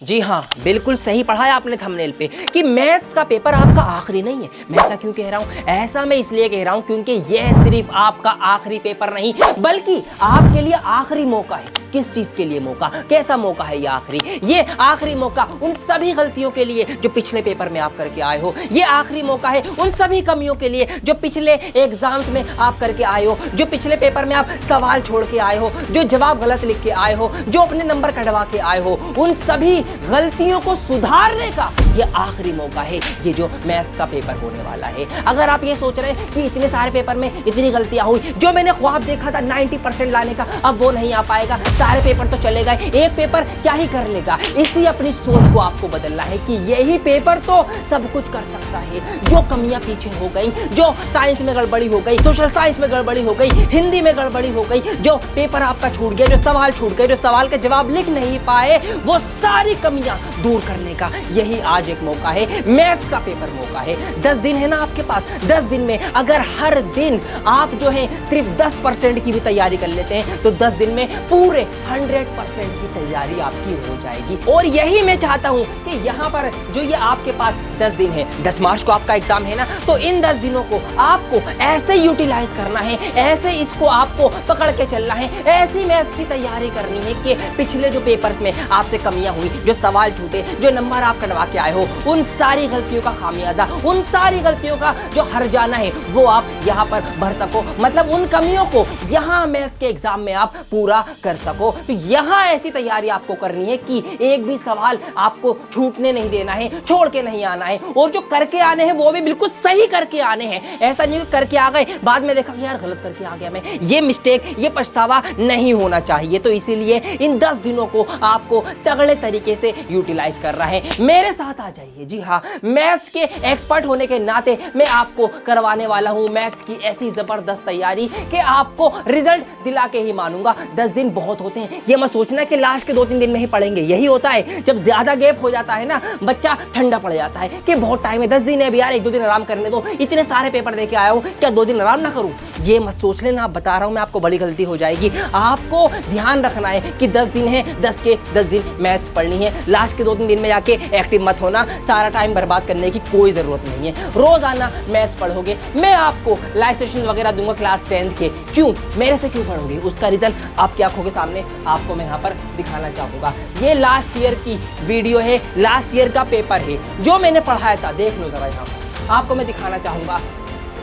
जी हाँ, बिल्कुल सही पढ़ा है आपने थंबनेल पे कि मैथ्स का पेपर आपका आखिरी नहीं है। मैं ऐसा क्यों कह रहा हूँ? ऐसा मैं इसलिए कह रहा हूँ क्योंकि यह सिर्फ आपका आखिरी पेपर नहीं बल्कि आपके लिए आखिरी मौका है। किस चीज के लिए मौका? कैसा मौका है ये आखिरी? ये आखिरी मौका उन सभी गलतियों के लिए जो पिछले पेपर में आप करके आए हो। ये आखिरी मौका है उन सभी कमियों के लिए जो पिछले एग्जाम्स में आप करके आए हो, जो पिछले पेपर में आप सवाल छोड़ के आए हो, जो जवाब गलत लिख के आए हो, जो अपने नंबर कटवा के आए हो। उन सभी गलतियों को सुधारने का ये आखिरी मौका है, ये जो मैथ्स का पेपर होने वाला है। अगर आप ये सोच रहे हैं कि इतने सारे पेपर में इतनी गलतियां हुई, जो मैंने ख्वाब देखा था 90% लाने का, अब वो नहीं आ पाएगा, सारे पेपर तो चले गए, एक पेपर क्या ही कर लेगा। इसलिए अपनी सोच को आपको बदलना है कि यही पेपर तो सब कुछ कर सकता है। जो कमियां पीछे हो गई, जो साइंस में गड़बड़ी हो गई, सोशल साइंस में गड़बड़ी हो गई, हिंदी में गड़बड़ी हो गई, जो पेपर आपका छूट गया, जो सवाल छूट गए, जो सवाल के जवाब लिख नहीं पाए, वो सारी कमियां दूर करने का यही आज एक मौका है। मैथ्स का पेपर मौका है। 10 दिन है ना आपके पास। 10 दिन में अगर हर दिन आप जो है सिर्फ 10% की भी तैयारी कर लेते हैं तो 10 दिन में पूरे 100% की तैयारी आपकी हो जाएगी। और यही मैं चाहता हूं कि यहां पर जो ये आपके पास 10 दिन है, 10 मार्च को आपका एग्जाम है ना, तो इन 10 दिनों को आपको ऐसे यूटिलाइज करना है, ऐसे इसको आपको पकड़ के चलना है, ऐसी मैथ्स की तैयारी करनी है कि पिछले जो पेपर्स में आपसे कमियां हुई, जो सवाल छूटे, जो नंबर आप कटवा के आए हो, उन सारी गलतियों का खामियाजा, उन सारी गलतियों का जो हर जाना है वो आप यहाँ पर भर सको। मतलब उन कमियों को यहाँ मैथ्स के एग्जाम में आप पूरा कर सको। तो यहाँ ऐसी तैयारी आपको करनी है कि एक भी सवाल आपको छूटने नहीं देना है, छोड़ के नहीं आना है, और जो करके आने हैं वो भी बिल्कुल सही करके आने हैं। ऐसा नहीं कि करके आ गए, बाद में देखा कि यार गलत करके आ गया मैं, ये मिस्टेक, ये पछतावा नहीं होना चाहिए। तो इसीलिए इन 10 दिनों को आपको तगड़े तरीके से यूटिलाइज करना है। मेरे साथ आ जाइए। जी हाँ, मैथ्स के एक्सपर्ट होने के नाते मैं आपको करवाने वाला हूं मैथ्स की ऐसी जबरदस्त तैयारी कि आपको रिजल्ट दिला के ही मानूंगा। 10 दिन बहुत होते हैं, ये मत सोचना कि लास्ट के 2-3 दिन में ही पढ़ेंगे। यही होता है, जब ज्यादा गैप हो जाता है ना, बच्चा ठंडा पड़ जाता है कि बहुत टाइम है, 10 दिन है यार, 1-2 दिन आराम करने दो, इतने सारे पेपर देके आया हूं, क्या 2 दिन आराम ना करूं? ये मत सोच लेना, आप बता रहा हूं मैं, आपको बड़ी गलती हो जाएगी। आपको ध्यान रखना है कि 10 दिन है, 10 के 10 दिन मैथ्स पढ़नी है। लास्ट के 2-3 दिन में जाके एक्टिव मत होना, सारा टाइम बर्बाद करने की कोई जरूरत नहीं है। रोजाना मैथ्स पढ़ोगे, मैं आपको लाइव सेशन वगैरह दूंगा क्लास 10 के। क्यों? मेरे से क्यों पढ़ोगे? उसका रीजन आपकी आंखों के सामने आपको मैं यहाँ पर दिखाना चाहूंगा। ये लास्ट ईयर की वीडियो है, लास्ट ईयर का पेपर है जो मैंने पढ़ाया था। देख लो जरा, यहाँ पर आपको मैं दिखाना चाहूंगा,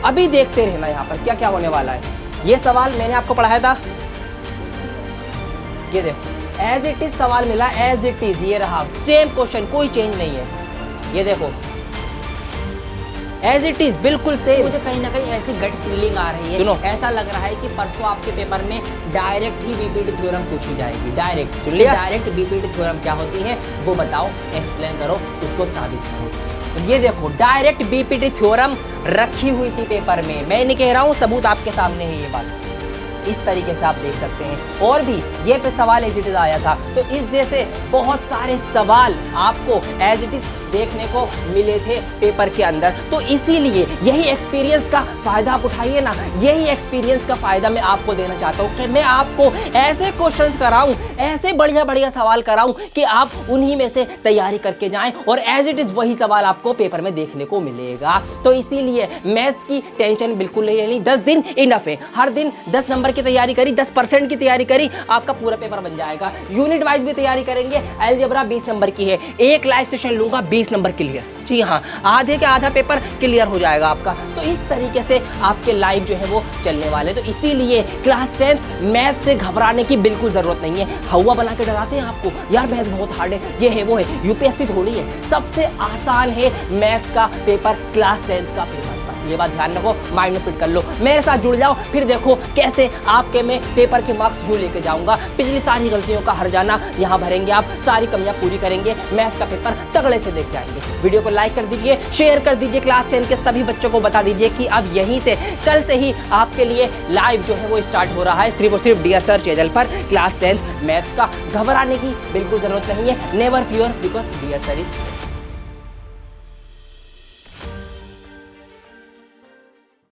अभी देखते रहना यहाँ पर क्या क्या होने वाला है। ये सवाल मैंने आपको पढ़ाया था, ये देखो एज इट इज सवाल मिला, एज इट इज, ये रहा सेम क्वेश्चन, कोई चेंज नहीं है। ये देखो एज इट इज बिल्कुल सेम। मुझे कहीं ना कहीं ऐसी गट फीलिंग आ रही है, सुनो, ऐसा लग रहा है कि परसों आपके पेपर में डायरेक्ट ही बीपीटी थ्योरम पूछी जाएगी। डायरेक्ट सुन लिया? डायरेक्ट बीपीटी थ्योरम क्या होती है वो बताओ, एक्सप्लेन करो, उसको साबित करो। ये देखो डायरेक्ट बीपीटी थ्योरम रखी हुई थी पेपर में, मैं नहीं कह रहा हूँ, सबूत आपके सामने है। ये बात इस तरीके से आप देख सकते हैं। और भी ये पे सवाल एज इट इज आया था, तो इस जैसे बहुत सारे सवाल आपको एज इट इज देखने को मिले थे पेपर के अंदर। तो इसीलिए यही एक्सपीरियंस का फायदा आप उठाइए ना, यही एक्सपीरियंस का फायदा मैं आपको देना चाहता हूँ कि मैं आपको ऐसे क्वेश्चंस कराऊं, ऐसे बढ़िया बढ़िया सवाल कराऊं कि आप उन्हीं में से तैयारी करके जाएं और एज इट इज वही सवाल आपको पेपर में देखने को मिलेगा। तो इसीलिए मैथ्स की टेंशन बिल्कुल नहीं लेनी, 10 दिन इनफ है। हर दिन 10 नंबर की तैयारी करी, 10% की तैयारी करी, आपका पूरा पेपर बन जाएगा। यूनिट वाइज भी तैयारी करेंगे, अलजेब्रा 20 नंबर की है, एक लाइव सेशन लूंगा 20 नंबर क्लियर। जी हाँ, आधे के आधा पेपर क्लियर हो जाएगा आपका। तो इस तरीके से आपके लाइव जो है वो चलने वाले। तो इसीलिए क्लास 10 मैथ से घबराने की बिल्कुल जरूरत नहीं है। हवा बना के डराते हैं आपको, यार मैथ बहुत हार्ड है, ये है वो है। यूपीएससी थोड़ी है, सबसे आसान है मैथ्स का पेपर, क्लास 10 का पेपर। ये बात ध्यान रखो, माइंड में फिट कर लो, मेरे साथ जुड़ जाओ, फिर देखो कैसे आपके मैं पेपर के मार्क्स यूं लेके जाऊंगा। पिछली सारी गलतियों का हर जाना यहाँ भरेंगे, आप सारी कमियां पूरी करेंगे, मैथ्स का पेपर तगड़े से देख के आएंगे। वीडियो को लाइक कर दीजिए, शेयर कर दीजिए, क्लास 10 के सभी बच्चों को बता दीजिए कि अब यहीं से कल से ही आपके लिए लाइव जो है वो स्टार्ट हो रहा है, सिर्फ और सिर्फ डियर सर चैनल पर। क्लास 10 मैथ्स का घबराने की बिल्कुल जरूरत नहीं है, never fear, because dear sir is